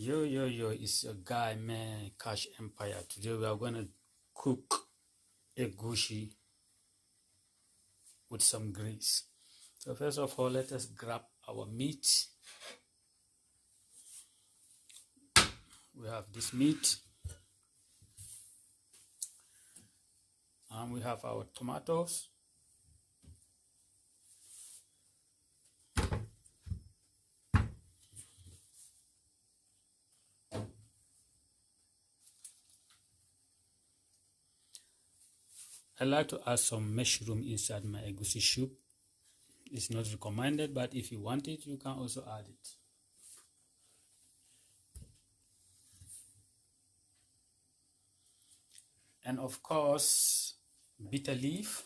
Yo, it's your guy, man, Cash Empire. Today we are going to cook egusi with some grease. So first of all, let us grab our meat. We have this meat. And we have our tomatoes. I like to add some mushroom inside my egusi soup. It's not recommended, but if you want it, you can also add it. And of course, bitter leaf.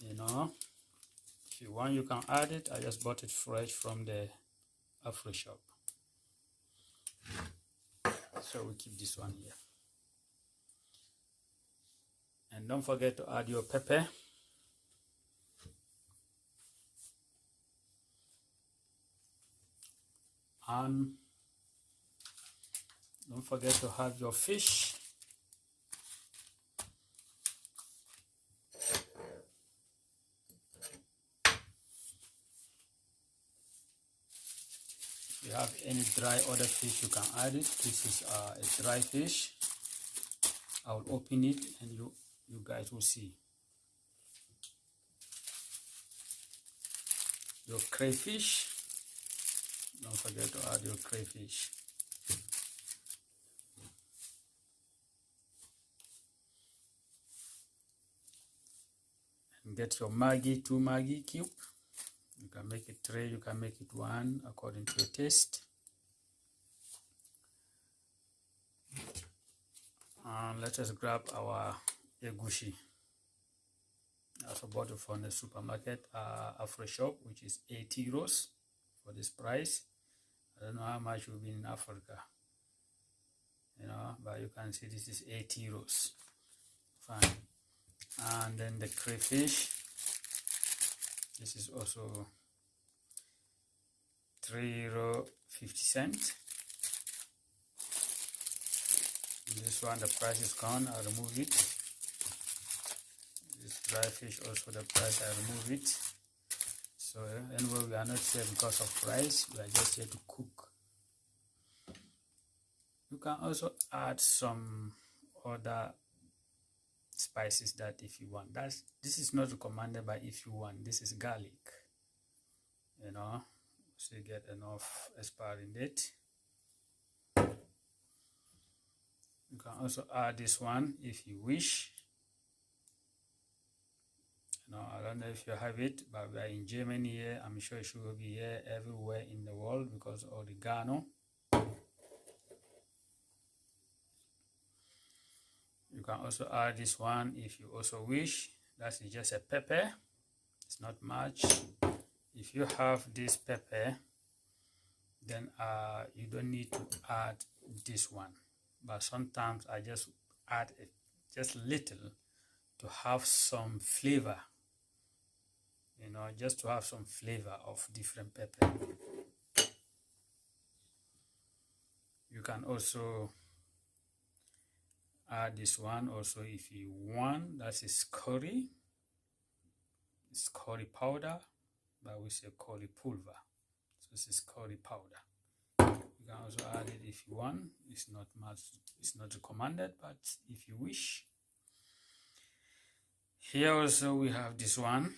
If you want, you can add it. I just bought it fresh from the Afro shop. So we keep this one here. And don't forget to add your pepper. And don't forget to have your fish. If you have any dry other fish, you can add it. This is a dry fish. I will open it and you guys will see. Your crayfish. Don't forget to add your crayfish. And get your Maggi, 2 Maggi cube. You can make it 3, you can make it 1 according to your taste. And let us grab our egusi. I also bought it from the supermarket, Afro shop, which is 80 euros for this price. I don't know how much will be in Africa, but you can see this is 80 euros. Fine. And then the crayfish, this is also €3.50. This one, the price is gone. I remove it. This dry fish also, the price, I remove it. So anyway, we are not here because of price. We are just here to cook. You can also add some other spices that if you want. This is not recommended, but if you want, this is garlic. So you get enough expiry date. You can also add this one if you wish. I don't know if you have it, but we are in Germany here. I'm sure it should be here everywhere in the world because of oregano. You can also add this one if you also wish. That is just a pepper. It's not much. If you have this pepper, then you don't need to add this one. But sometimes I just add it just little to have some flavor. Just to have some flavor of different pepper. You can also add this one also if you want. That is curry. It's curry powder, but we say curry pulver. So this is curry powder. You can also add it if you want. It's not much. It's not recommended, but if you wish. Here also we have this one.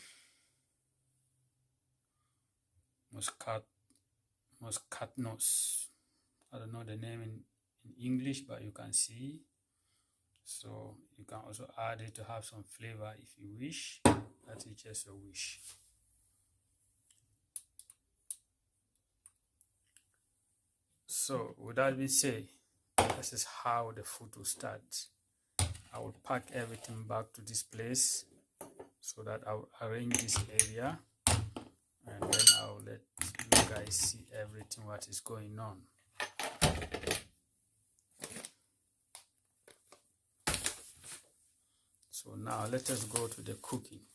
Muscatnuts. I don't know the name in English, but you can see. So you can also add it to have some flavor if you wish. That is just a wish. So with that being said, this is how the food will start. I will pack everything back to this place so that I will arrange this area. And then I'll let you guys see everything what is going on. So now let us go to the cooking.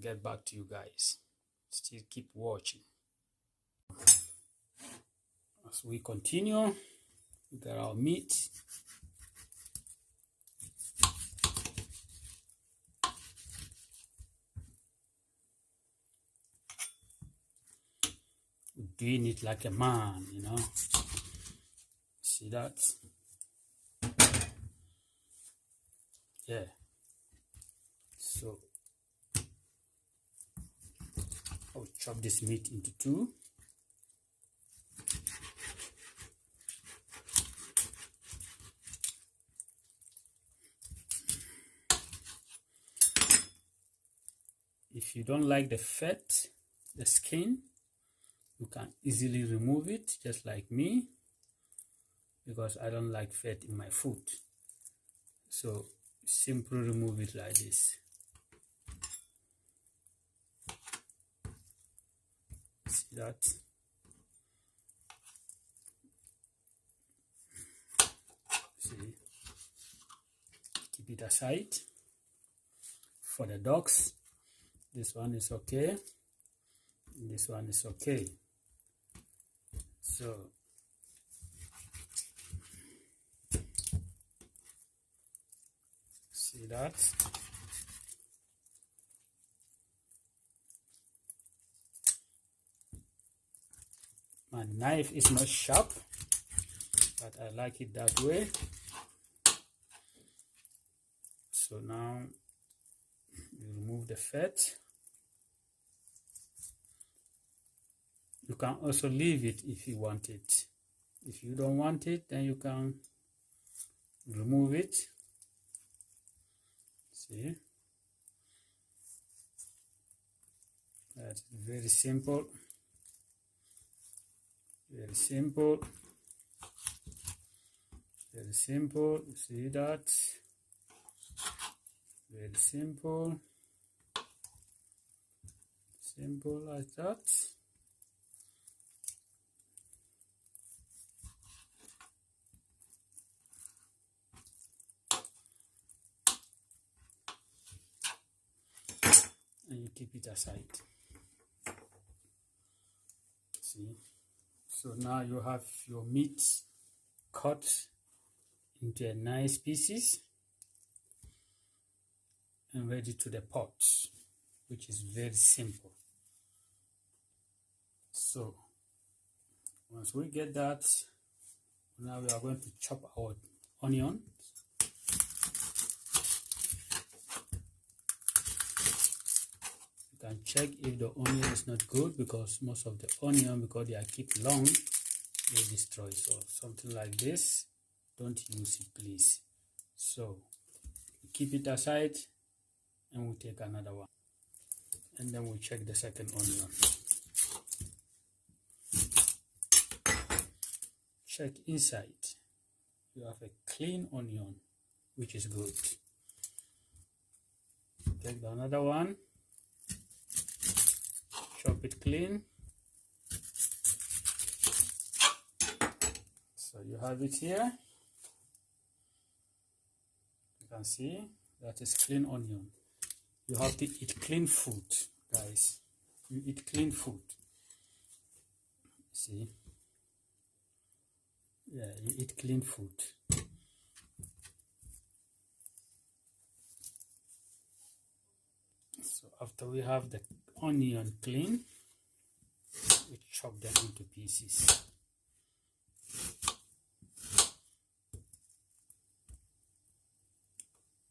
Get back to you guys. Still keep watching. As we continue, we got our meat. We're doing it like a man, you know. See that? Yeah. So I'll chop this meat into two. If you don't like the fat, the skin, you can easily remove it, just like me, because I don't like fat in my food. So simply remove it like this. See that? See? Keep it aside. For the dogs, this one is okay. This one is okay. So see that? My knife is not sharp, but I like it that way. So now you remove the fat. You can also leave it if you want it. If you don't want it, then you can remove it. See? That's very simple. Very simple. Very simple. See that? Very simple. Simple like that. And you keep it aside. See? So now you have your meat cut into a nice pieces and ready to the pot, which is very simple. So once we get that, now we are going to chop our onion. You can check if the onion is not good, because most of the onion, because they are kept long, they destroy. So something like this, don't use it, please. So keep it aside and we'll take another one, and then we'll check the second onion. Check inside. You have a clean onion, which is good. Take another one, chop it clean. So you have it here. You can see that is clean onion. You have to eat clean food, guys. You eat clean food. See? Yeah, you eat clean food. So after we have the onion clean, we chop them into pieces.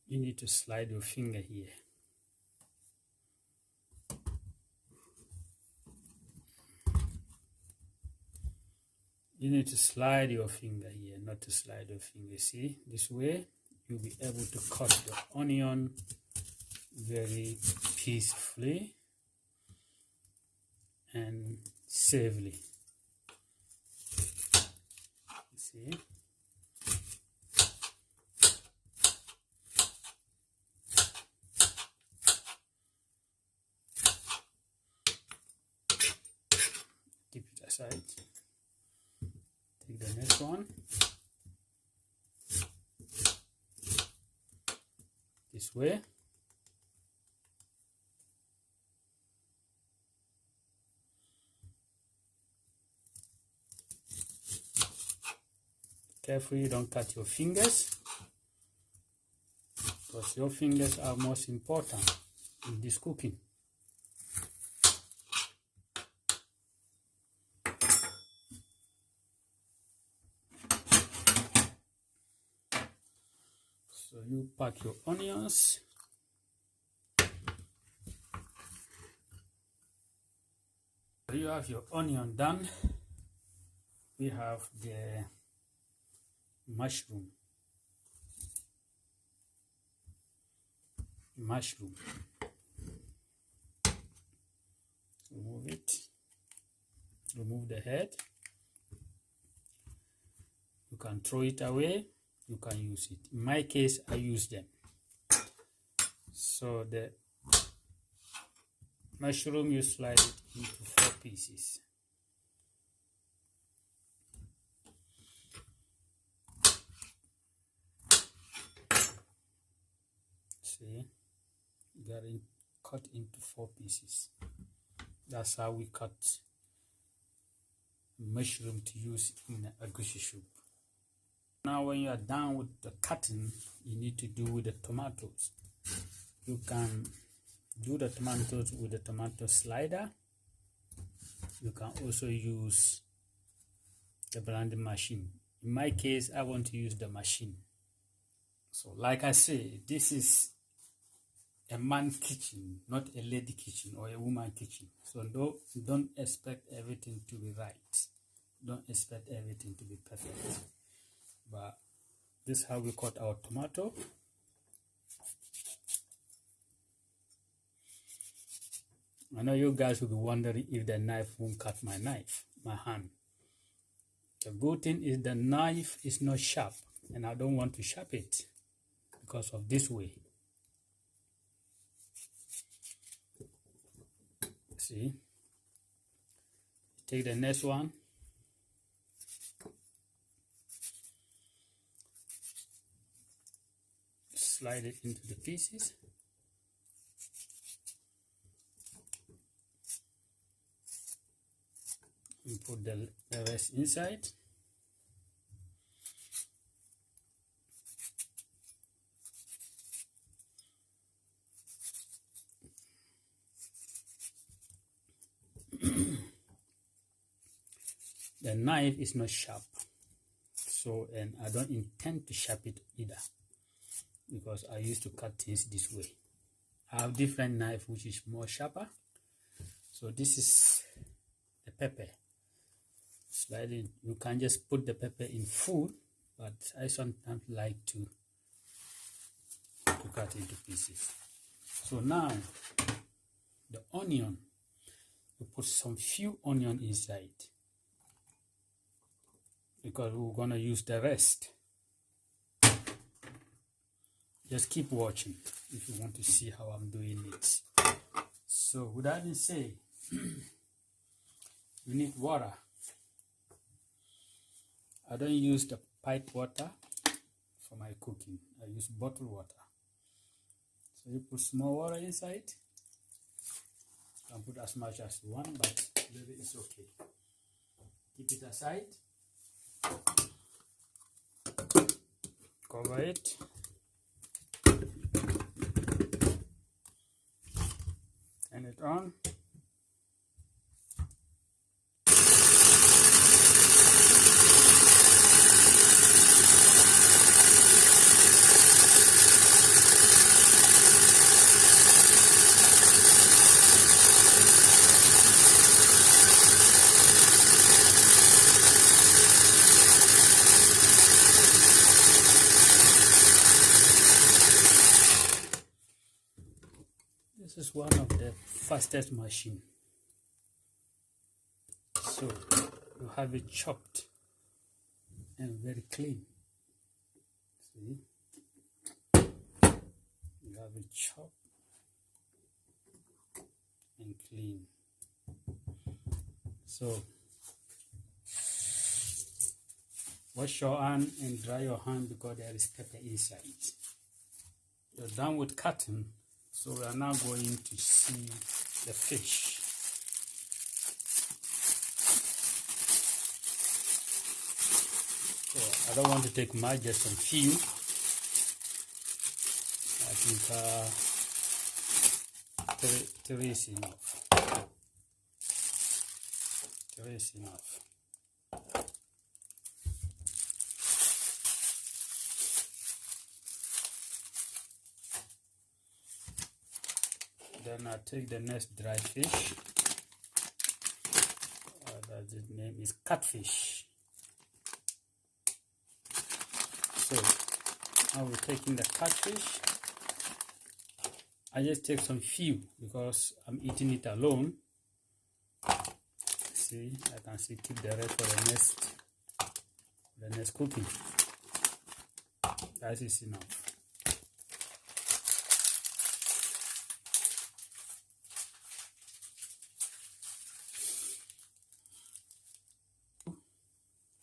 You need to slide your finger here. You need to slide your finger here, not to slide your finger. See, this way you'll be able to cut the onion very peacefully and safely. See? Keep it aside. Take the next one. This way. Carefully, don't cut your fingers, because your fingers are most important in this cooking. So you pack your onions. You have your onion done. We have the mushroom. Remove it. Remove the head. You can throw it away. You can use it. In my case, I use them. So the mushroom, you slide it into 4 pieces. See, you got it cut into 4 pieces. That's how we cut mushroom to use in egusi soup. Now when you are done with the cutting, you need to do with the tomatoes. You can do the tomatoes with the tomato slider. You can also use the blending machine. In my case, I want to use the machine. So like I say, this is a man kitchen, not a lady kitchen or a woman kitchen. So don't expect everything to be right. Don't expect everything to be perfect. But this is how we cut our tomato. I know you guys will be wondering if the knife won't cut my hand. The good thing is the knife is not sharp, and I don't want to sharp it because of this way. See, take the next one. Slide it into the pieces. And put the rest inside. The knife is not sharp, so, and I don't intend to sharp it either, because I used to cut things this way. I have different knife which is more sharper. So this is the pepper. Slide it. You can just put the pepper in full, but I sometimes like to cut into pieces. So now the onion, you put some few onion inside, because we're gonna use the rest. Just keep watching if you want to see how I'm doing it. So with that being said, you need water. I don't use the pipe water for my cooking. I use bottled water. So you put small water inside. You can put as much as you want, but maybe it's okay. Keep it aside. Cover it. Turn it on. This is one of the fastest machine. So you have it chopped and very clean. See, you have it chopped and clean. So wash your hand and dry your hand, because there is pepper inside. You're done with cutting. So we are now going to see the fish. So I don't want to take much, just some few. I think three is enough. 3 is enough. Then I take the next dry fish. The name is catfish. So now we're taking the catfish. I just take some few because I'm eating it alone. See, I can still keep the rest for the next cooking. That is enough.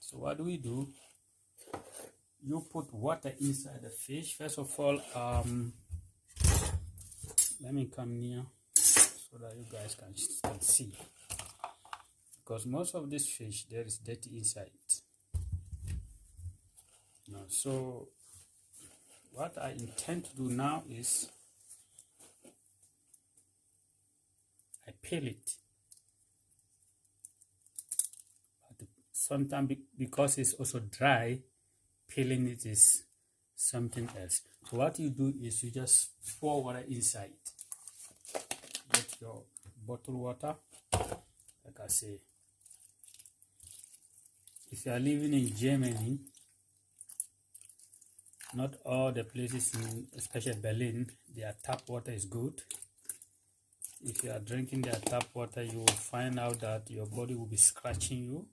So what do? You put water inside the fish. First of all, let me come near so that you guys can see. Because most of this fish, there is dirty inside. So what I intend to do now is I peel it. But sometimes because it's also dry, peeling it is something else. So what you do is you just pour water inside. Get your bottled water, like I say. If you are living in Germany, not all the places, especially Berlin, their tap water is good. If you are drinking their tap water, you will find out that your body will be scratching you.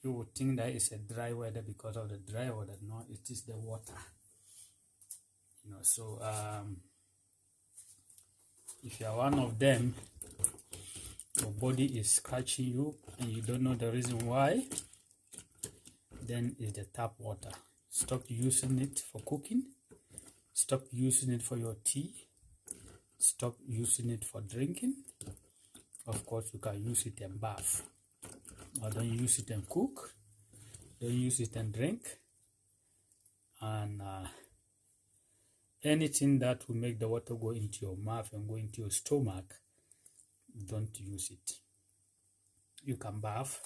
You will think that it's a dry weather because of the dry weather. No, it is the water. So if you are one of them, your body is scratching you and you don't know the reason why, then it's the tap water. Stop using it for cooking. Stop using it for your tea. Stop using it for drinking. Of course, you can use it in bath. Or don't use it and cook. Don't use it and drink. And anything that will make the water go into your mouth and go into your stomach, don't use it. You can bath.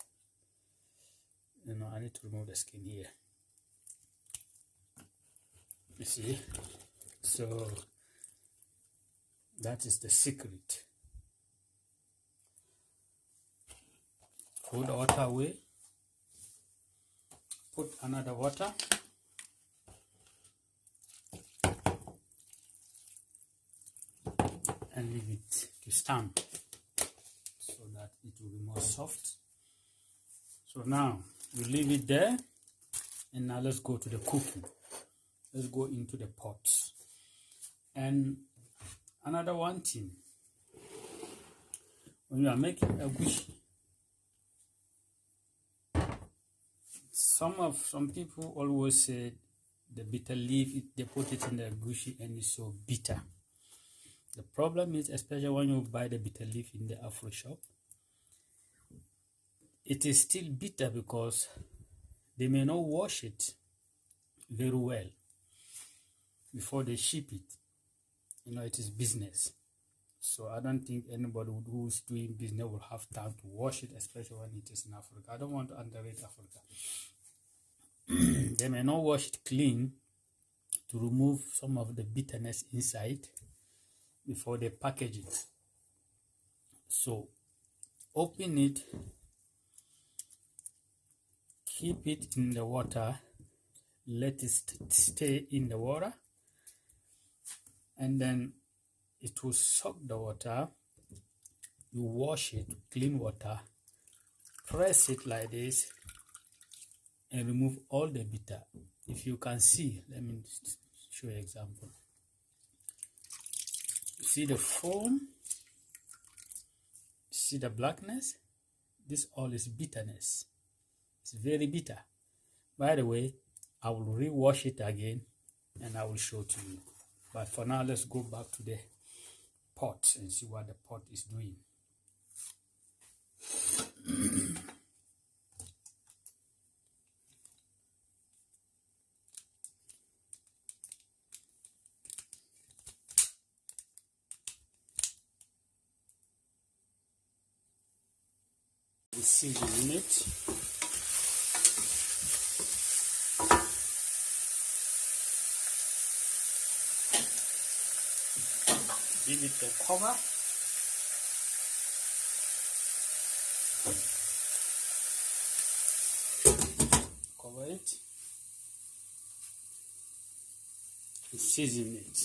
I need to remove the skin here. You see? So that is the secret. Put the water away. Put another water. And leave it to stand so that it will be more soft. So now you leave it there, and now let's go to the cooking. Let's go into the pots. And another one thing, when you are making egusi, some people always say the bitter leaf, they put it in the egusi and it's so bitter. The problem is, especially when you buy the bitter leaf in the Afro shop, it is still bitter because they may not wash it very well before they ship it. It is business. So I don't think anybody who is doing business will have time to wash it, especially when it is in Africa. I don't want to underrate Africa. They may not wash it clean to remove some of the bitterness inside before they package it. So open it, keep it in the water, let it stay in the water, and then it will soak the water. You wash it with clean water, press it like this, and remove all the bitter. If you can see, let me show you an example. See the foam? See the blackness? This all is bitterness. It's very bitter. By the way, I will rewash it again and I will show to you. But for now, let's go back to the pot and see what the pot is doing. the seasoning in it. Give it a cover. Cover it. And season it.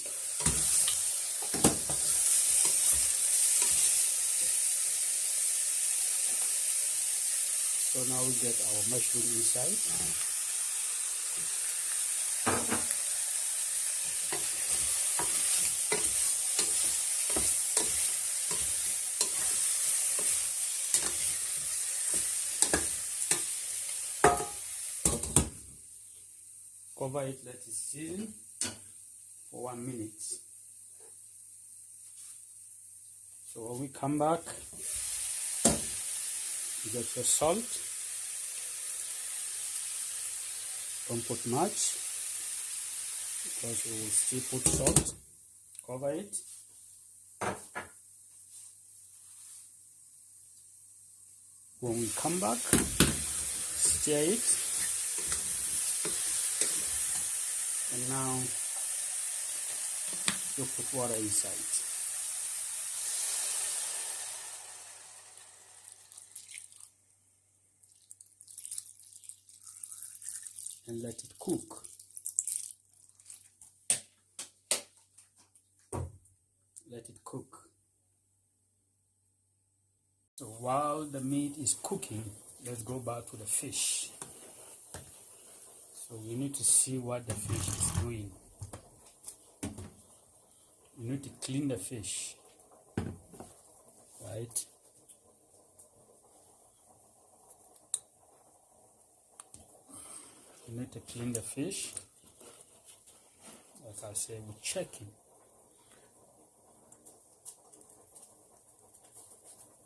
So now we get our mushroom inside. Cover it, let it season for 1 minute. So when we come back, you get your salt. Don't put much because we will still put salt. Cover it. When we come back, stir it. And now you put water inside. And let it cook. Let it cook. So while the meat is cooking, let's go back to the fish. So we need to see what the fish is doing. You need to clean the fish, right? You need to clean the fish. Like I said, we're checking.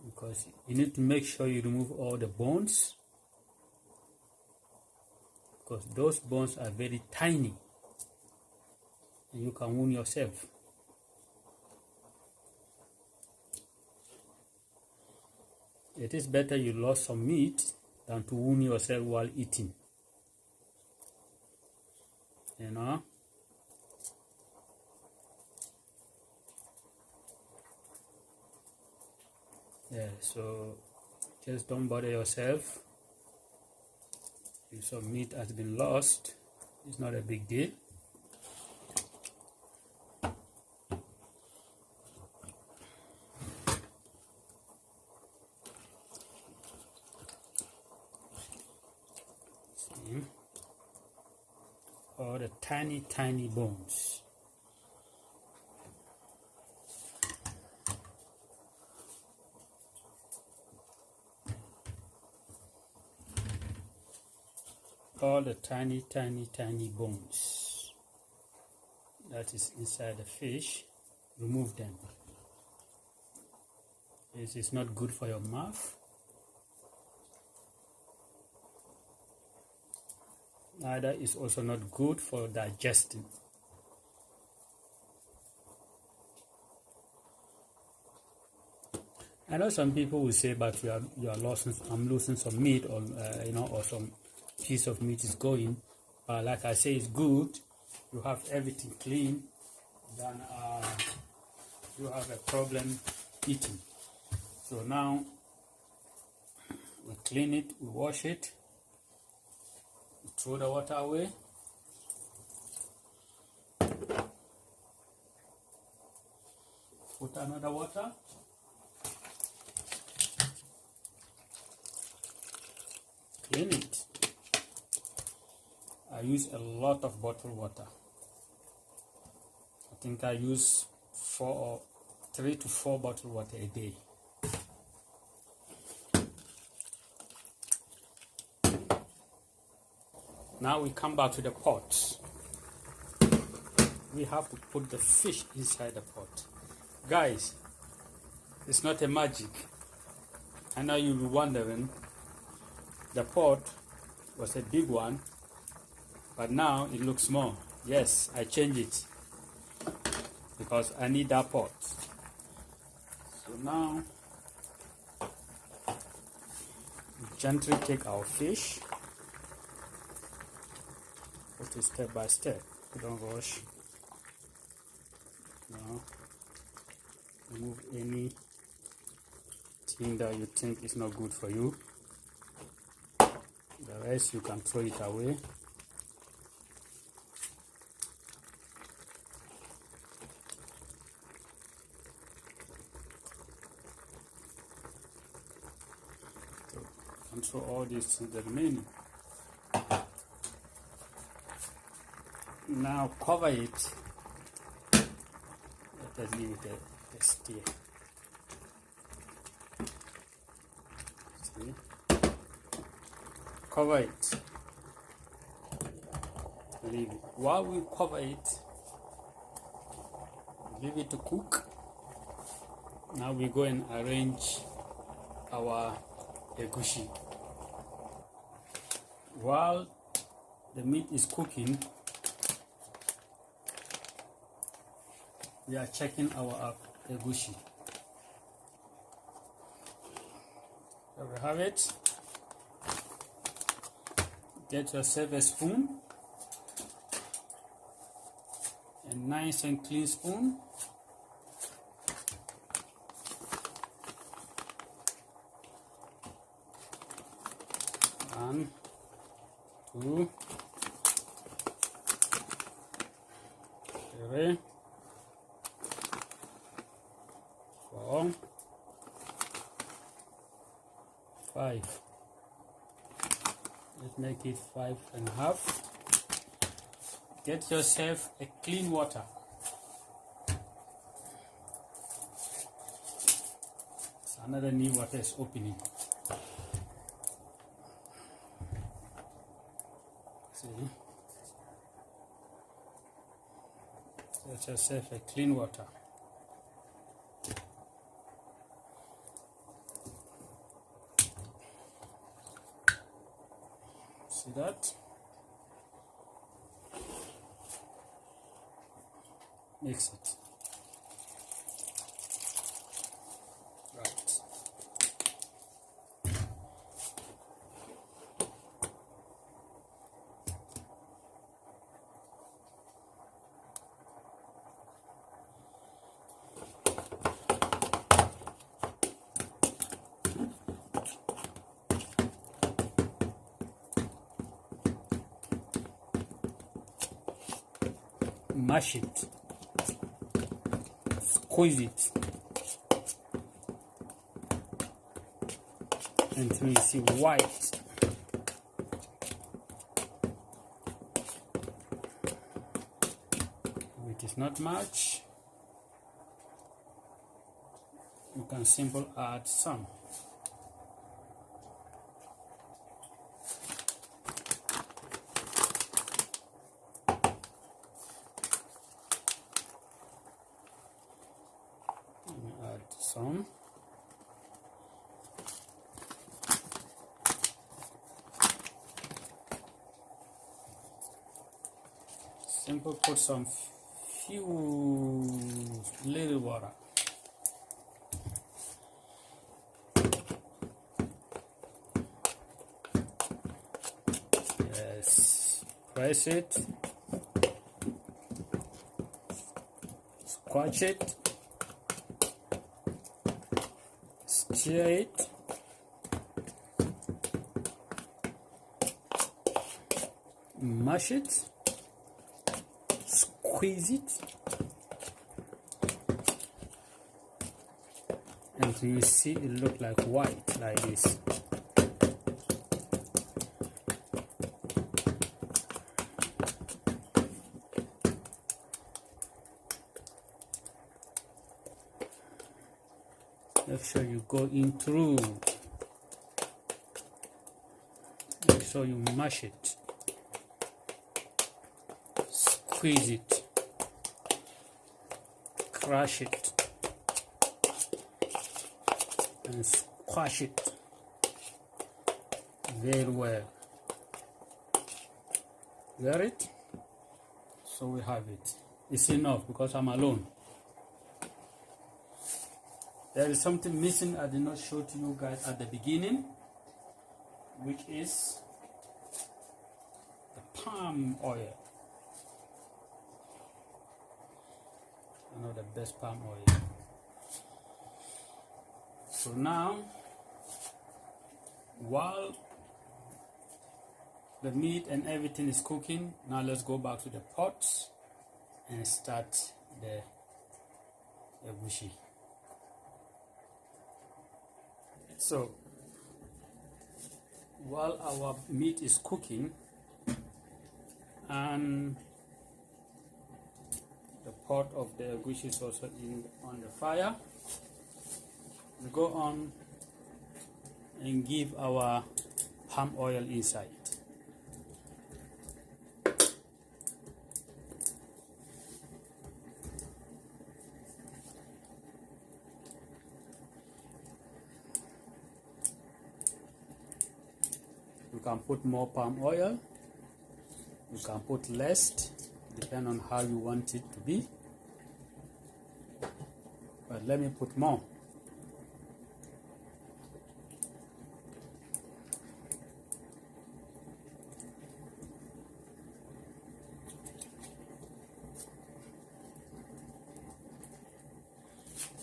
Because you need to make sure you remove all the bones. Because those bones are very tiny. And you can wound yourself. It is better you lost some meat than to wound yourself while eating. You know? Yeah, so just don't bother yourself. If some meat has been lost, it's not a big deal. See? All the tiny, tiny bones. All the tiny, tiny, tiny bones that is inside the fish, remove them. This is not good for your mouth. Neither is also not good for digesting. I know some people will say, but you are losing, I'm losing some meat, or or some piece of meat is going. But like I say, it's good. You have everything clean. Then you have a problem eating. So now we clean it, we wash it, we throw the water away. Put another water. Clean it. I use a lot of bottled water. I think I use 3 to 4 bottled water a day. Now we come back to the pot. We have to put the fish inside the pot. Guys, it's not a magic. I know you'll be wondering, the pot was a big one, but now it looks small. Yes, I changed it because I need that pot. So now gently take our fish, put it step by step. Don't rush. Now, remove any thing that you think is not good for you. The rest you can throw it away. So, and throw all this to the remaining. Now cover it. Let us leave it a stir. See? Cover it. Leave it. While we cover it, leave it to cook. Now we go and arrange our egusi. While the meat is cooking, we are checking our egusi. So we have it. Get yourself a spoon, a nice and clean spoon. One, two, three, 4, 5. Let's make it 5.5. Get yourself a clean water. So another new water is opening. See? Get yourself a clean water. See that? Mix it. Right. Mash it, squeeze it until you see white. If it is not much, you can simply add some. Some. Simple put some few little water. Yes, press it, squash it, stir it, mash it, squeeze it until you see it look like white, like this. Make sure you go in through. Make sure you mash it. Squeeze it. Crush it. And squash it very well. Got it? So we have it. It's enough because I'm alone. There is something missing I did not show to you guys at the beginning. which is the palm oil. You know, the best palm oil. So now, while the meat and everything is cooking, now let's go back to the pots and start the egusi. So while our meat is cooking and the pot of the egusi is also on the fire, we go on and give our palm oil inside. You can put more palm oil, you can put less, depending on how you want it to be. But let me put more.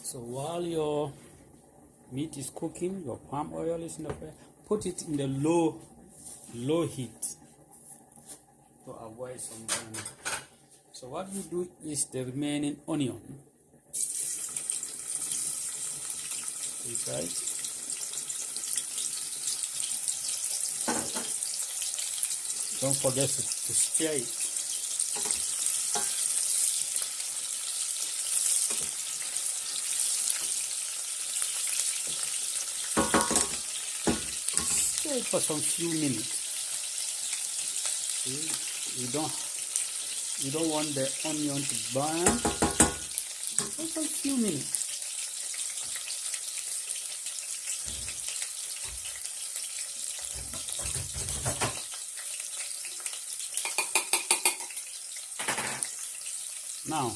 So while your meat is cooking, your palm oil is in the fire, put it in the low heat to avoid some burning. So what we do is the remaining onion inside. Don't forget to stir it. Stir it for some few minutes. You don't want the onion to burn. For some few minutes. Now,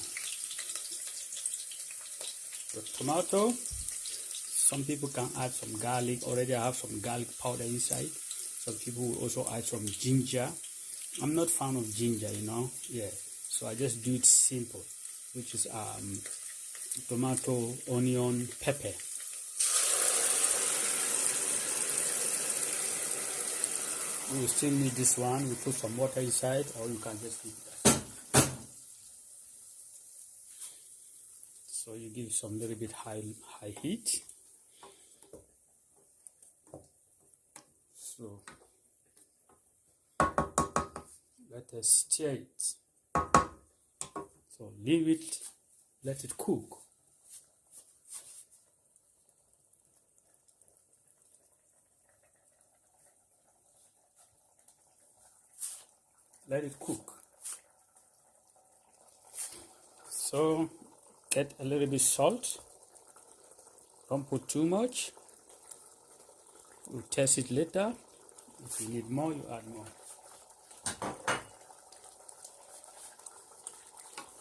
the tomato, some people can add some garlic. Already I have some garlic powder inside. Some people will also add some ginger. I'm not fan of ginger, you know. Yeah, so I just do it simple, which is tomato, onion, pepper. We still need this one. We put some water inside, or you can just leave it. So you give some little bit high heat. So let us stir it. So leave it, let it cook. Let it cook. So get a little bit salt. Don't put too much. We'll test it later. If you need more, you add more.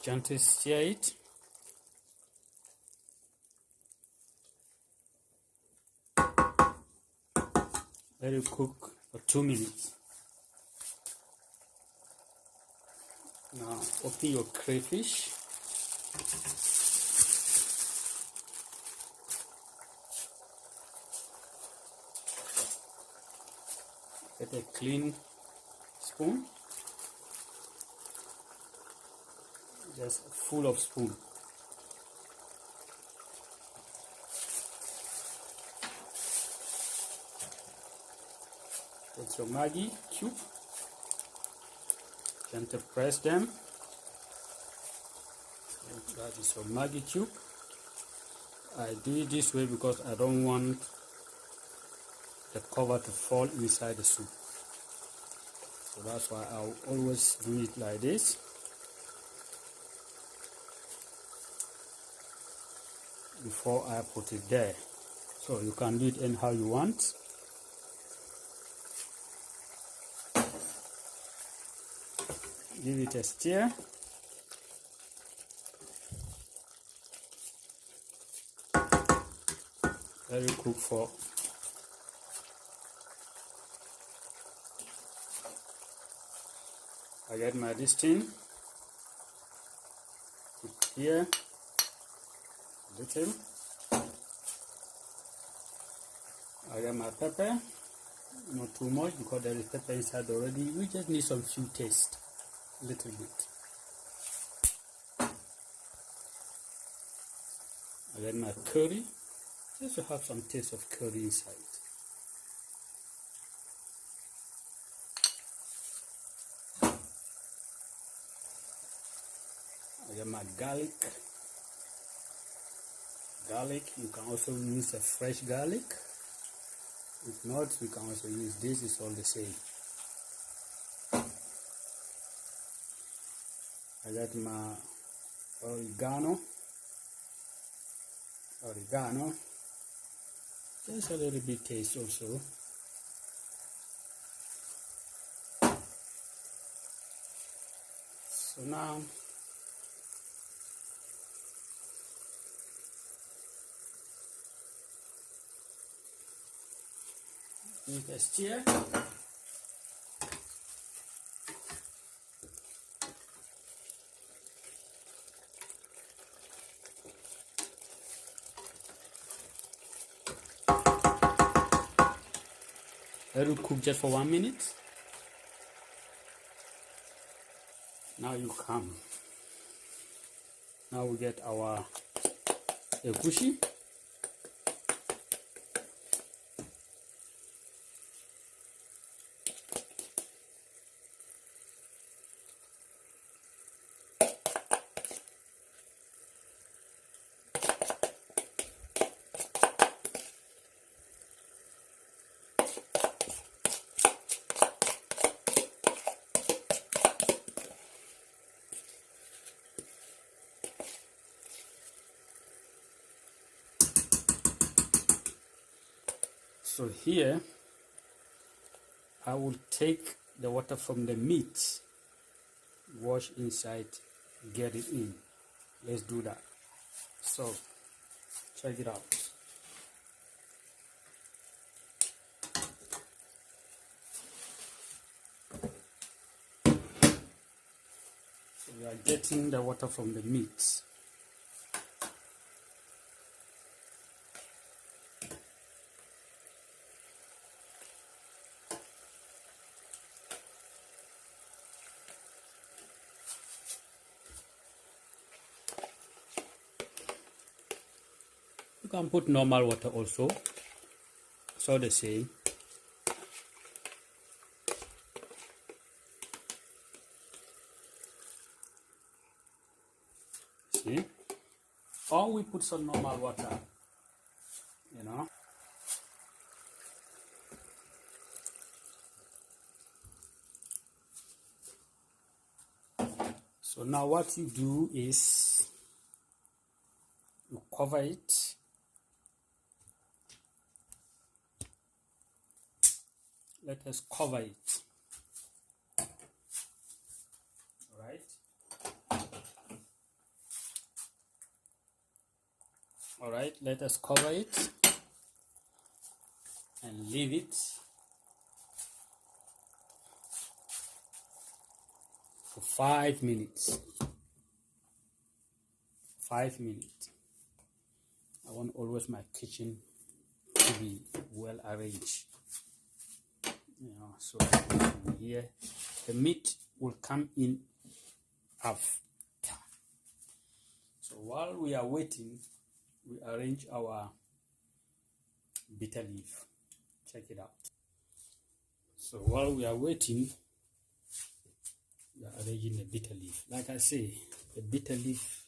Gently stir it. Let it cook for 2 minutes. Now open your crayfish. Get a clean spoon. Just full of spoon. Get your Maggi cube. Gently press them. So that is your Maggi cube. I do it this way because I don't want the cover to fall inside the soup. So that's why I'll always do it like this. Before I put it there. So you can do it anyhow you want. Give it a stir. Let it cook for I get my this thing, put here, little. I get my pepper, not too much because there is pepper inside already. We just need some few taste, a little bit. I get my curry, just to have some taste of curry inside. I get my garlic. You can also use a fresh garlic. If not, you can also use this, it's all the same. I got my oregano, just a little bit taste also. So now you can stir. Let it cook just for 1 minute. Now you come. Now we get our egusi. So here, I will take the water from the meat, wash inside, get it in. Let's do that. So, check it out. So we are getting the water from the meat. You can put normal water also, it's all the same. See? Or we put some normal water, you know. So now what you do is you cover it. Let us cover it. All right, let us cover it and leave it for 5 minutes. 5 minutes. I want always my kitchen to be well arranged. You know, so here the meat will come in after. So while we are waiting, we arrange our bitter leaf. Check it out. So while we are waiting, we are arranging the bitter leaf. Like I say, the bitter leaf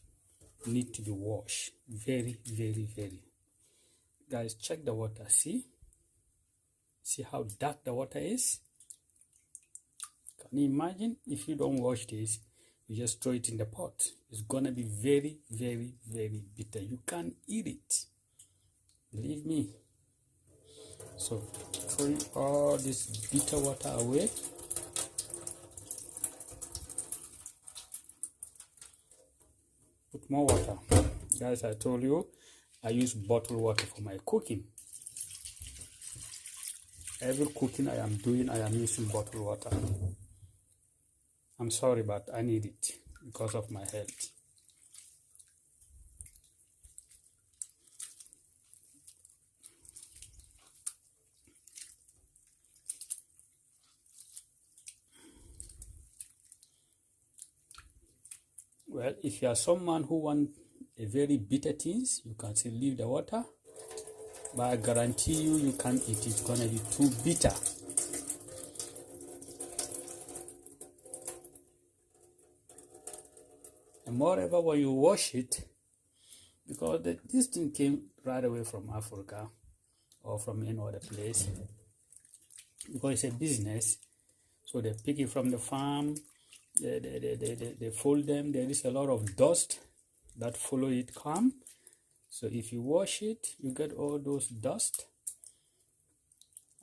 need to be washed very, very, very. Guys, check the water. See how dark the water is? Can you imagine if you don't wash this, you just throw it in the pot? It's gonna be very, very, very bitter. You can't eat it, believe me. So throw all this bitter water away. Put more water. Guys, I told you I use bottled water for my cooking. Every cooking I am doing, I am using bottled water. I'm sorry, but I need it because of my health. Well, if you are someone who wants a very bitter things, you can still leave the water. But I guarantee you, you can't eat it. It's gonna be too bitter. And moreover, when you wash it, because this thing came right away from Africa or from any other place, because it's a business, so they pick it from the farm, they fold them. There is a lot of dust that follow it come. So if you wash it, you get all those dust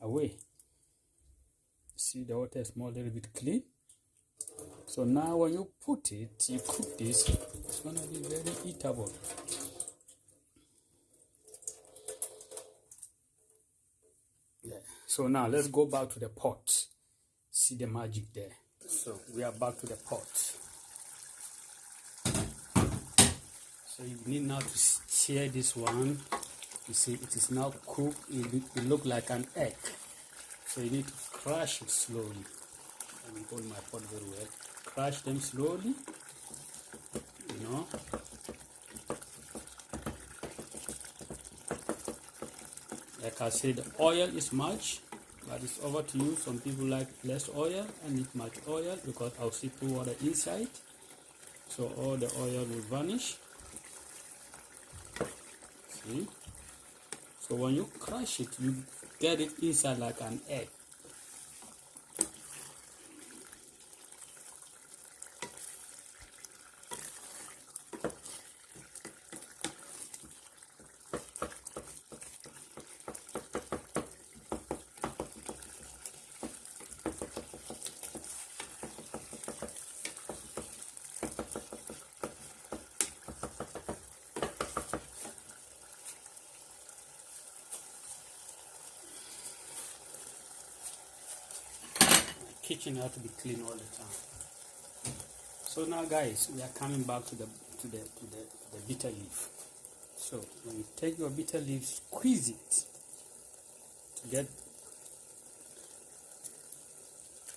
away. See, the water is more a little bit clean. So now when you put it, you cook this, it's gonna be very eatable. Yeah. So now let's go back to the pot. See the magic there. So we are back to the pot. So you need now to stir this one. You see, it is now cooked. It look like an egg. So you need to crush it slowly. Let me hold my pot very well. Crush them slowly. You know. Like I said, the oil is much, but it's over to you. Some people like less oil and need much oil because I'll see put water inside. So all the oil will vanish. See? So when you crush it, you get it inside like an egg. Kitchen has to be clean all the time. So now guys, we are coming back to the bitter leaf. So when you take your bitter leaf, squeeze it to get.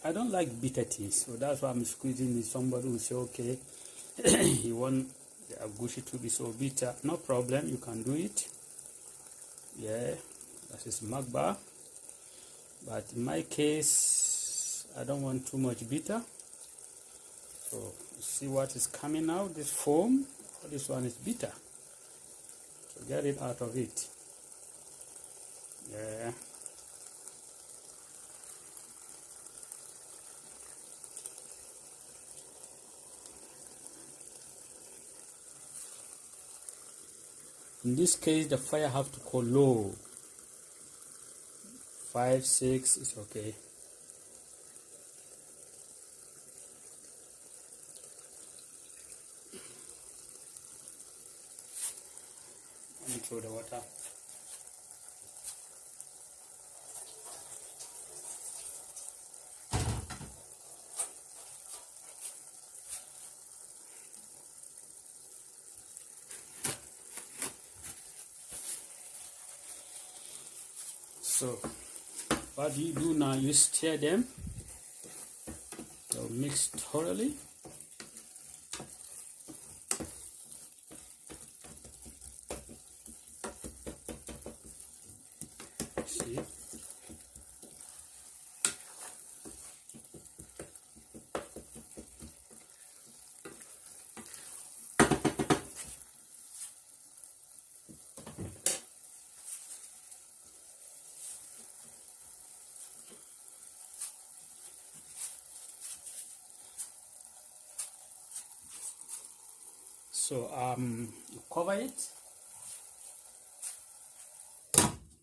I don't like bitter things, so that's why I'm squeezing it. Somebody will say, okay, you want the egusi to be so bitter. No problem, you can do it. Yeah, that is magba. But in my case, I don't want too much bitter. So you see what is coming out, this foam. This one is bitter. So get it out of it. Yeah. In this case, the fire have to go low. 5, 6 is okay. Let me throw the water. So what you do now, you stir them. They'll mix thoroughly. See? So you cover it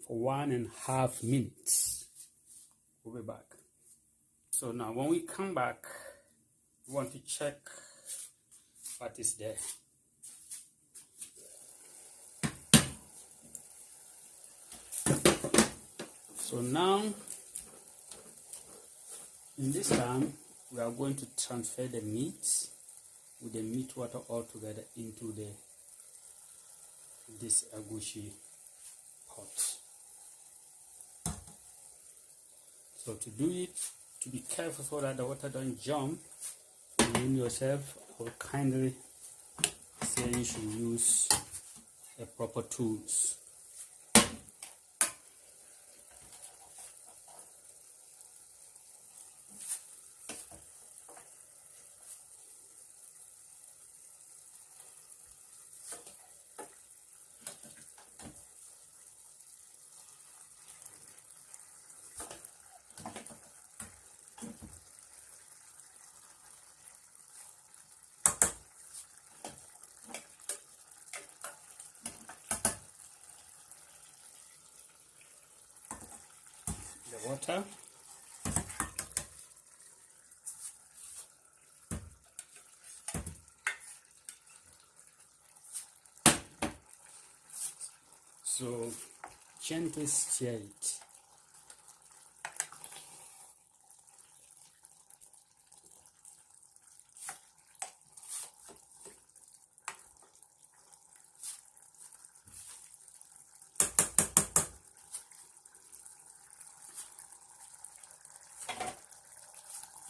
for 1.5 minutes. We'll be back. So now when we come back, we want to check what is there. So now in this time we are going to transfer the meat with the meat water all together into this egusi pot. So to do it, to be careful so that the water don't jump, you yourself, I would kindly say you should use a proper tools. The water. So gently stir it.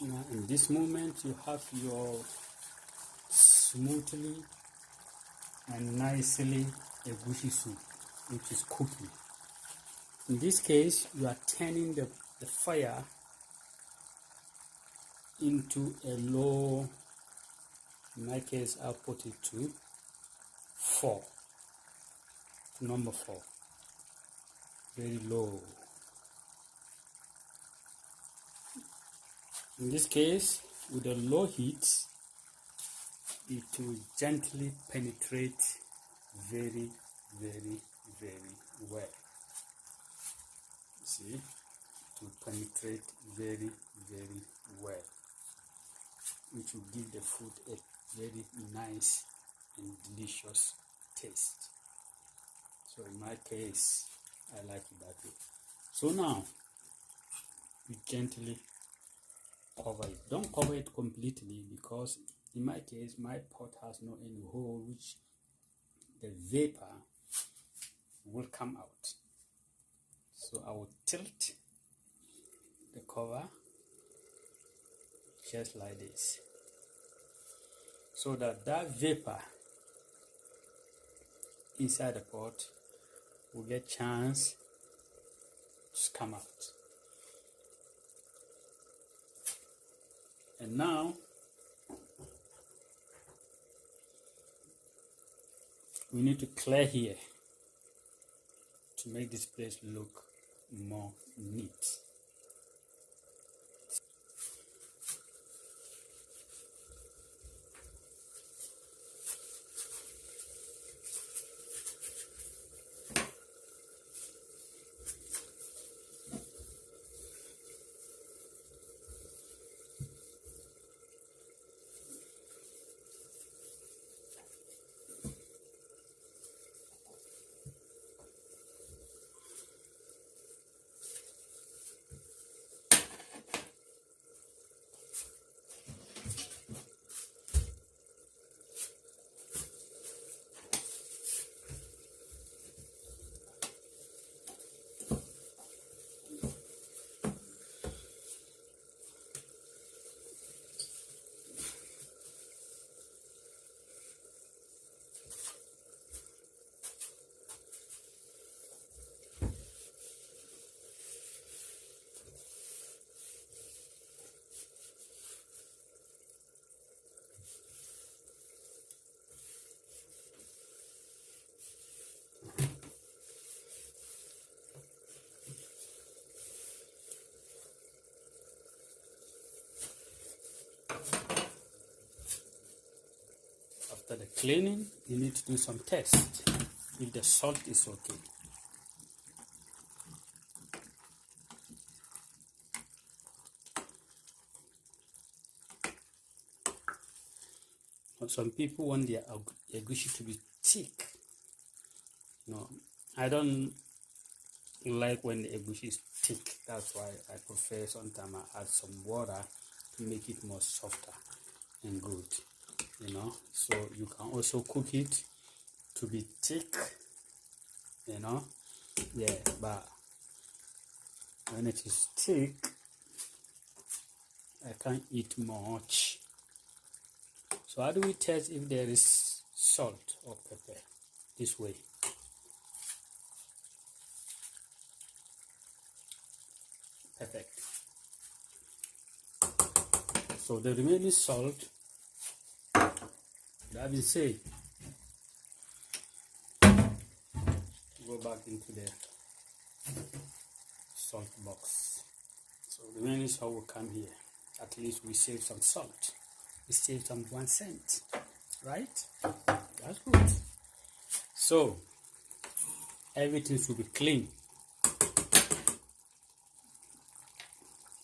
Now in this moment you have your smoothly and nicely egusi soup, which is cooking. In this case, you are turning the fire into a low. In my case, I'll put it to 4, number 4, very low. In this case, with a low heat, it will gently penetrate very, very, very well. See, it will penetrate very, very well, which will give the food a very nice and delicious taste. So in my case, I like it that way. So now, you gently cover it. Don't cover it completely, because in my case, my pot has no any hole, which the vapor will come out. So I will tilt the cover just like this, so that vapor inside the pot will get chance to come out. And now we need to clear here to make this place look more neat. After the cleaning, you need to do some test if the salt is okay. Some people want their egusi to be thick. No, I don't like when the egusi is thick. That's why I prefer sometimes I add some water make it more softer and good, you know. So you can also cook it to be thick, you know. Yeah, but when it is thick, I can't eat much. So how do we test if there is salt or pepper? This way. Perfect. So the remaining salt, that will say, go back into the salt box. So the remaining salt will come here. At least we save some salt. We save some 1 cent, right? That's good. So everything should be clean.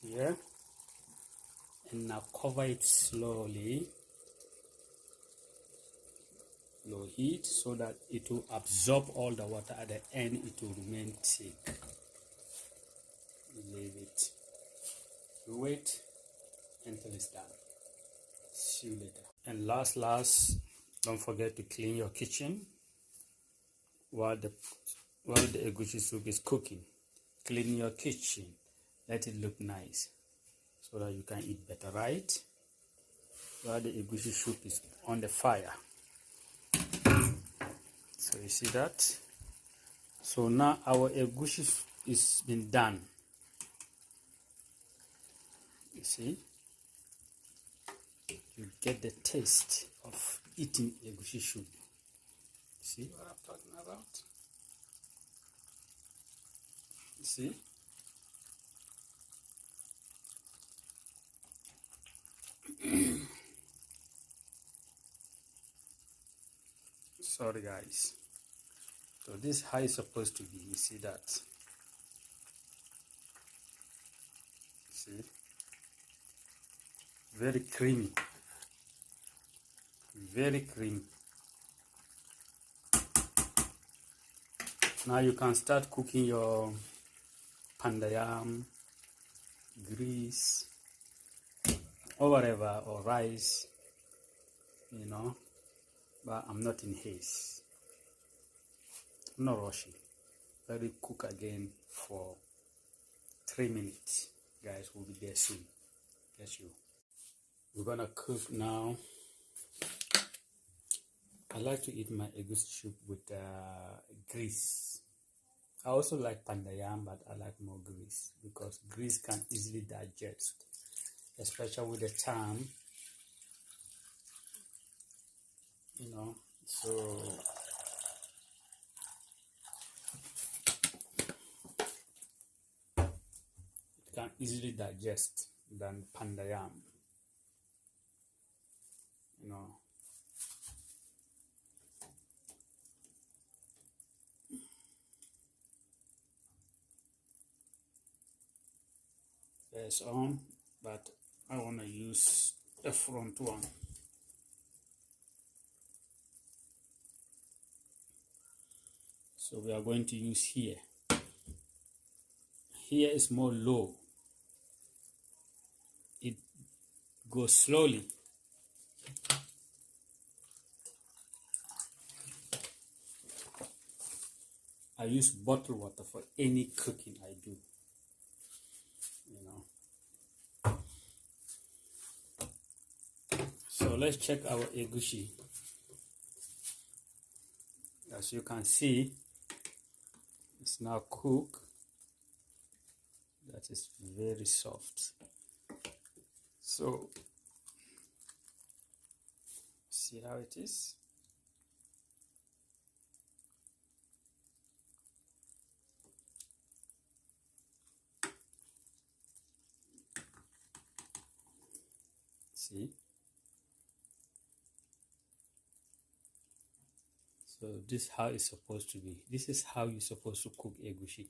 Here. And now cover it slowly, low heat, so that it will absorb all the water. At the end it will remain thick. Leave it. You wait until it's done. See you later. And last, don't forget to clean your kitchen while the egusi soup is cooking. Clean your kitchen. Let it look nice so that you can eat better, right? While the egusi soup is on the fire. So you see that? So now our egusi is been done. You see? You get the taste of eating egusi soup. See what I'm talking about? You see? Sorry guys. So this is how it's supposed to be. You see that? See? Very creamy. Very creamy. Now you can start cooking your pandayam, grease, or whatever, or rice, you know. But I'm not in haste. I'm not rushing. Let it cook again for 3 minutes. Guys, we'll be there soon. Bless you. We're gonna cook now. I like to eat my egusi soup with grease. I also like pandayam, but I like more grease because grease can easily digest, especially with the time, you know. So it can easily digest than pandayam, you know. It's on, but I want to use the front one. So we are going to use here. Here is more low. It goes slowly. I use bottled water for any cooking I do. You know. So let's check our egusi. As you can see, it's now cooked. That is very soft. So see how it is? See? So this is how it's supposed to be. This is how you're supposed to cook egusi.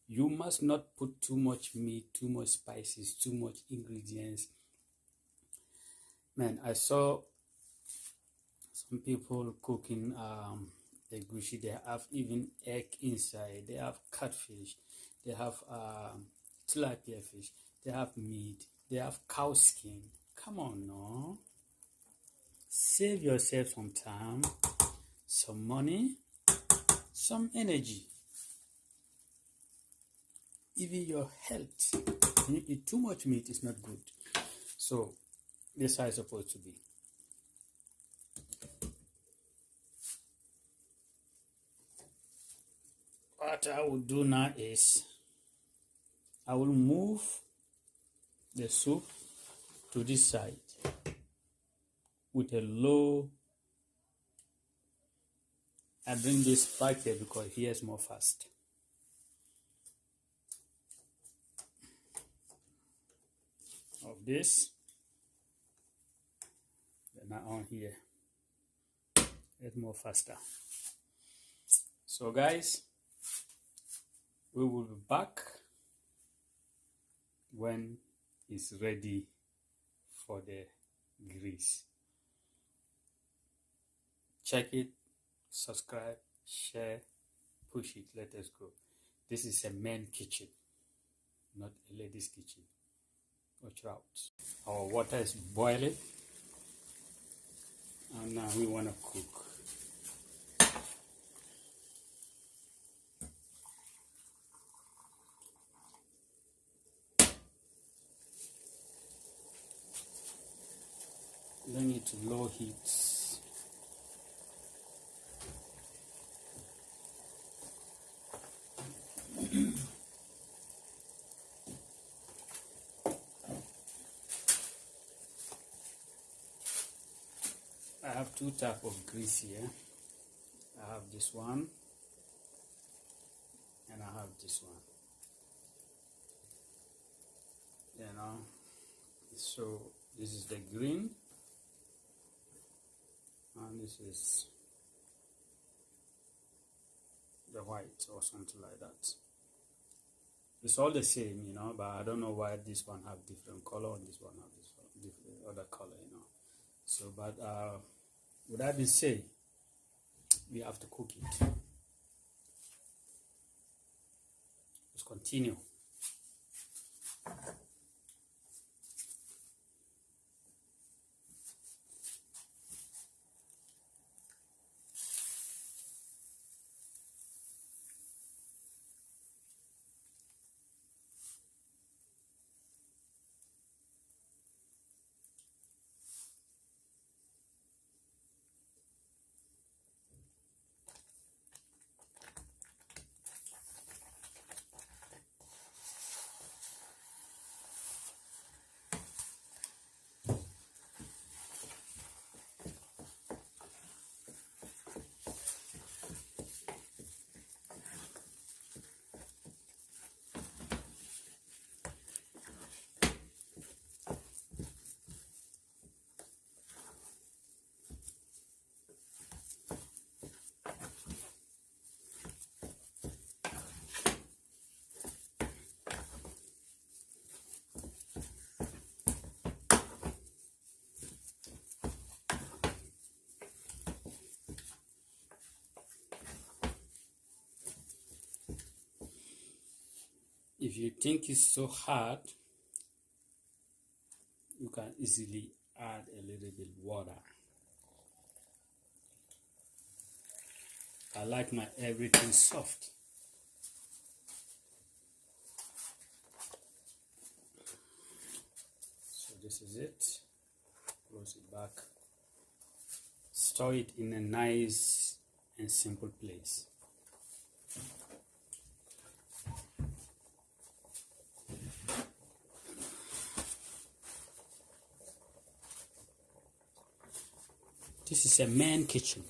You must not put too much meat, too much spices, too much ingredients. Man, I saw some people cooking egusi. They have even egg inside. They have catfish. They have tilapia fish. They have meat. They have cow skin. Come on now. Save yourself some time, some money, some energy. Even your health. When you eat too much meat, it's not good. So this is how it's supposed to be. What I will do now is I will move the soup to this side with a low. I bring this back here because here is more fast. Of this, then now on here, it's more faster. So guys, we will be back when it's ready for the grease. Check it, subscribe, share, push it, let us go. This is a men's kitchen, not a lady's kitchen. Watch out. Our water is boiling and now we want to cook. Bring it to low heat. I have two types of grease here. I have this one and I have this one. You know, so this is the green and this is the white or something like that. It's all the same, you know, but I don't know why this one have different color and this one have this one, different other color, you know. So, but with that being said, we have to cook it. Let's continue. If you think it's so hard, you can easily add a little bit water. I like my everything soft. So this is it. Close it back. Store it in a nice and simple place. This is a man's kitchen.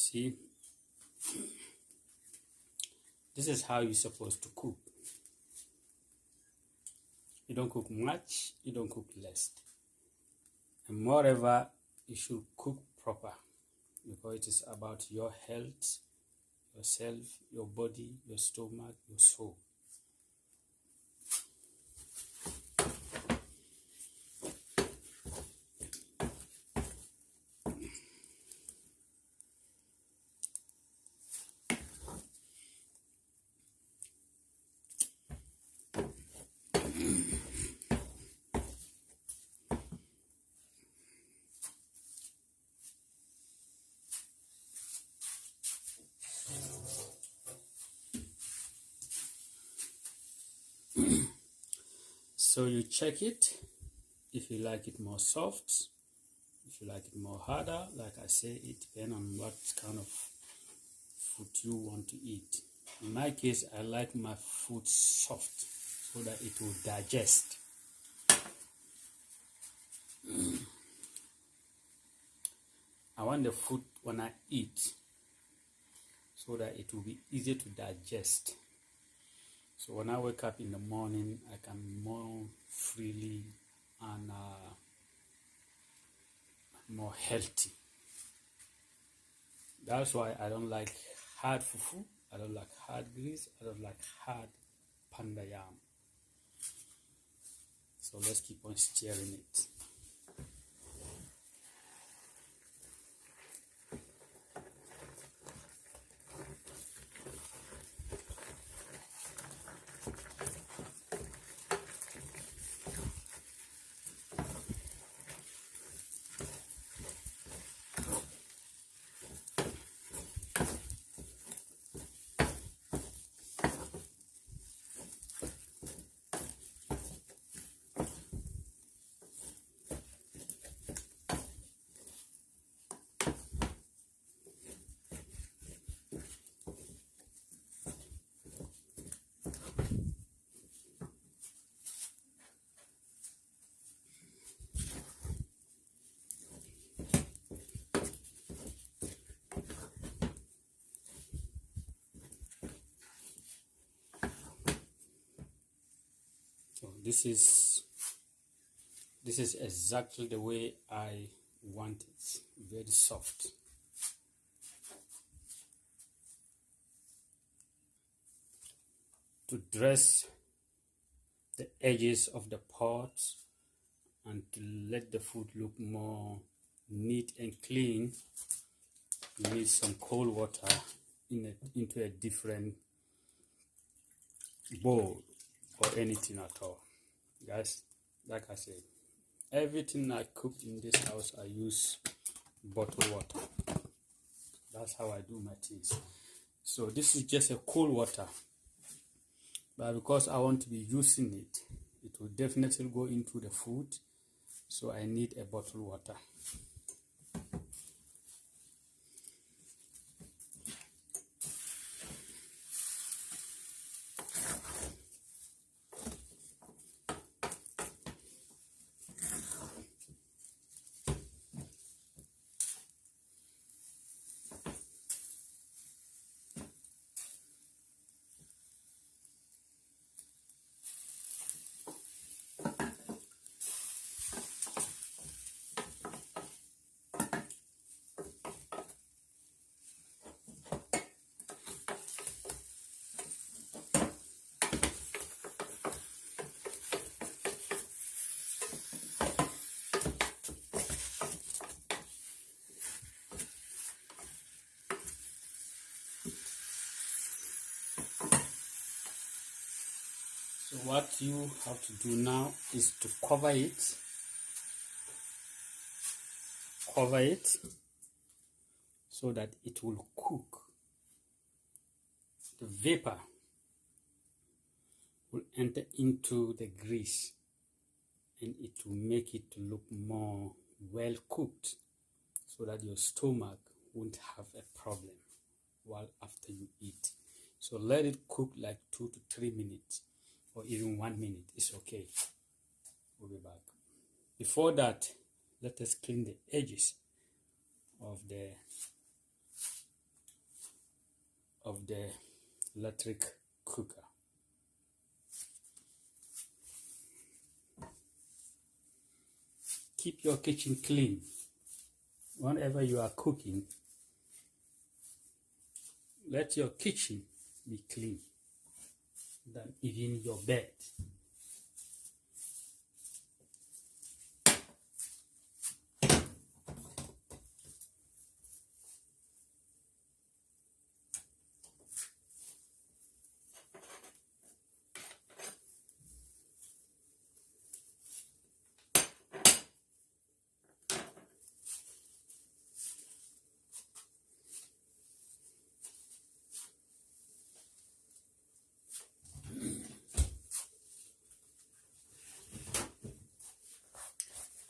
see, this is how you're supposed to cook. You don't cook much, you don't cook less. And moreover, you should cook proper, because it is about your health, yourself, your body, your stomach, your soul. So you check it, if you like it more soft, if you like it more harder. Like I say, it depends on what kind of food you want to eat. In my case, I like my food soft so that it will digest. I want the food when I eat so that it will be easy to digest. So when I wake up in the morning, I can more freely and more healthy. That's why I don't like hard fufu, I don't like hard grease, I don't like hard panda yam. So let's keep on stirring it. So this is exactly the way I want it, very soft. To dress the edges of the pot and to let the food look more neat and clean, you need some cold water into a different bowl or anything at all. Guys, like I said, everything I cook in this house, I use bottled water. That's how I do my things. So this is just a cold water, but because I want to be using it, it will definitely go into the food, so I need a bottled water. So what you have to do now is to cover it so that it will cook. The vapor will enter into the grease and it will make it to look more well cooked, so that your stomach won't have a problem while after you eat. So let it cook like 2 to 3 minutes or even 1 minute. It's okay. We'll be back. Before that, let us clean the edges of the of the electric cooker. Keep your kitchen clean. Whenever you are cooking, let your kitchen be clean than even your bed.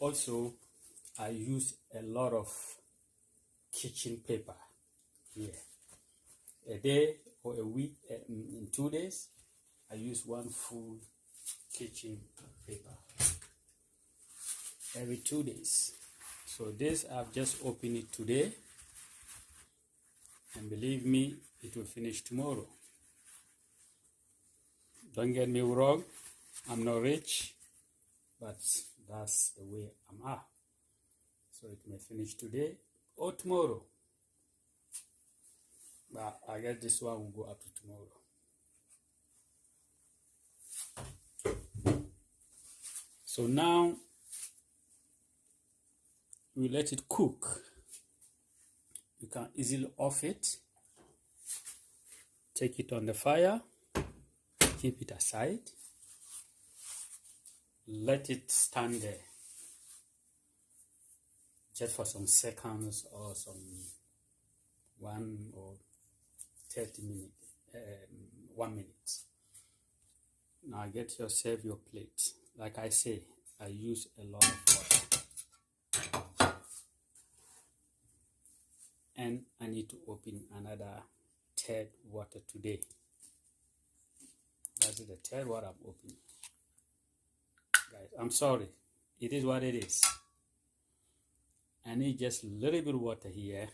Also, I use a lot of kitchen paper here. A day or a week, in 2 days, I use one full kitchen paper. Every 2 days. So this, I've just opened it today. And believe me, it will finish tomorrow. Don't get me wrong, I'm not rich, but that's the way I'm at. So it may finish today or tomorrow. But I guess this one will go up to tomorrow. So now we let it cook. You can easily off it. Take it on the fire. Keep it aside. Let it stand there just for some seconds or some 1 or 30 minutes, 1 minute. Now get yourself your plate. Like I say, I use a lot of water. And I need to open another third water today. That's the third water I'm opening. Guys, I'm sorry. It is what it is. I need just a little bit of water here.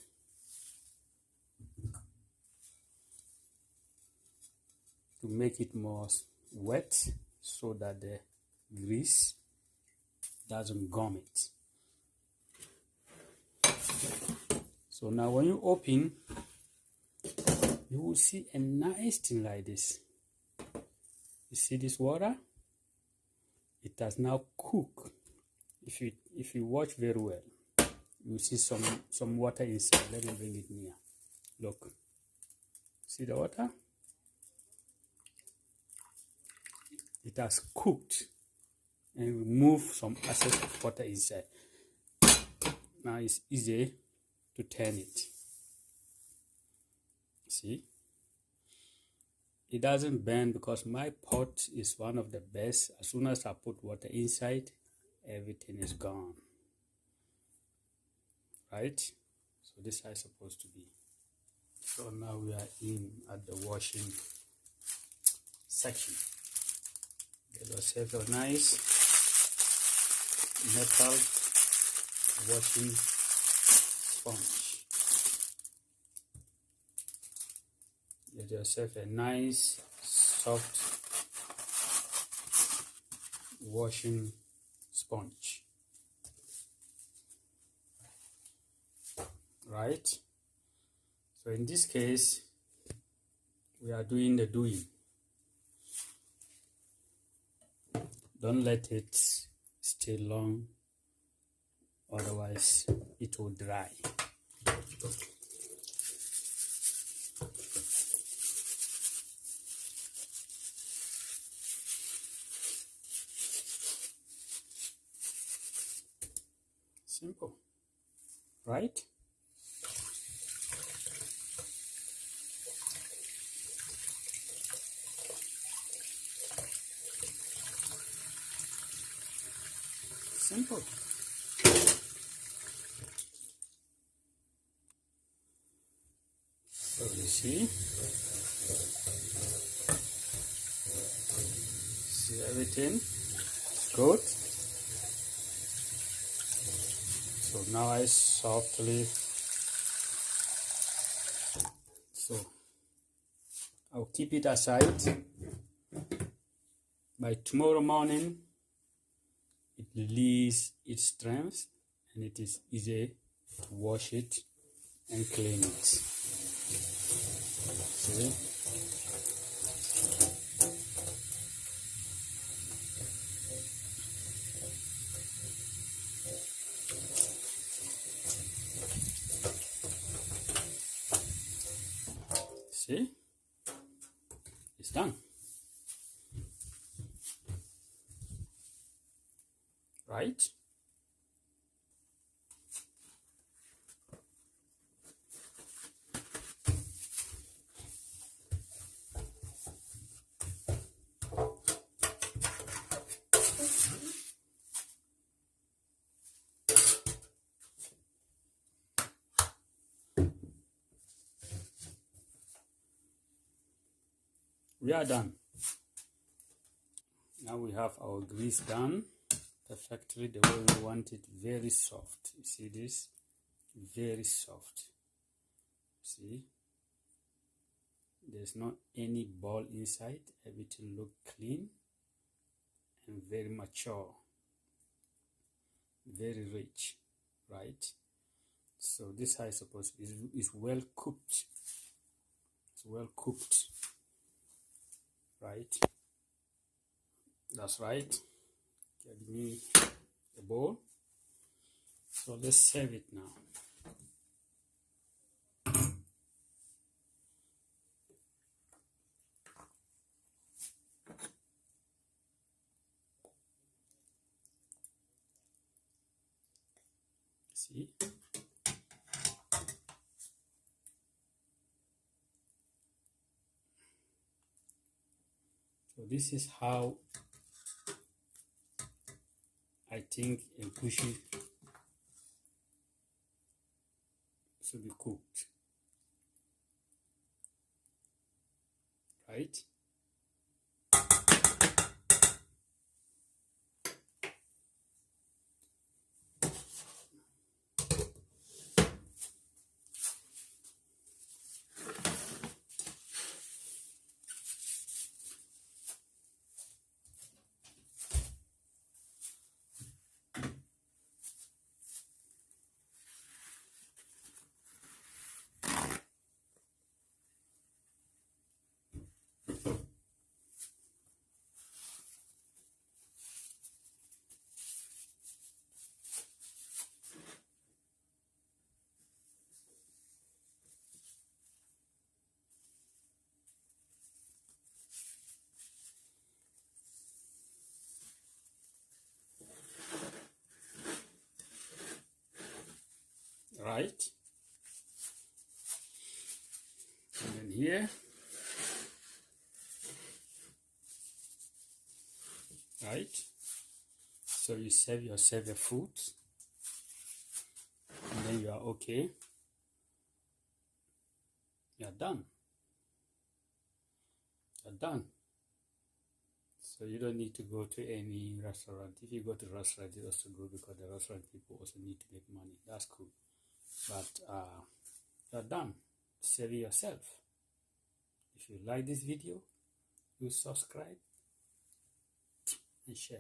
To make it more wet so that the grease doesn't gum it. So now when you open, you will see a nice thing like this. You see this water? It has now cooked. If you watch very well, you will see some water inside. Let me bring it near. Look. See the water? It has cooked and removed some excess of water inside. Now it's easy to turn it. See? It doesn't burn because my pot is one of the best. As soon as I put water inside, everything is gone. Right? So this is how it's supposed to be. So now we are in at the washing section. Get yourself a nice metal washing sponge. Get yourself a nice soft washing sponge. Right? So in this case, we are doing the doing. Don't let it stay long, otherwise it will dry. Simple, right? Simple. So you see everything good. So now I softly, so I'll keep it aside. By tomorrow morning, it releases its strength and it is easy to wash it and clean it. See? See? It's done. Right? We are done. Now we have our grease done perfectly the way we want it, very soft. You see this? Very soft. See? There's not any ball inside. Everything look clean and very mature. Very rich, right? So this is how it's supposed to be. It's well cooked. It's well cooked. Right? That's right. Get me a bowl. So let's serve it now. See? So this is how I think egusi should be cooked, right? Right? And then here, right? So you serve yourself your food, and then you are okay. You are done. You are done. So you don't need to go to any restaurant. If you go to restaurant, it's also good because the restaurant people also need to make money. That's cool. But you're done. Serve yourself. If you like this video, you subscribe and share.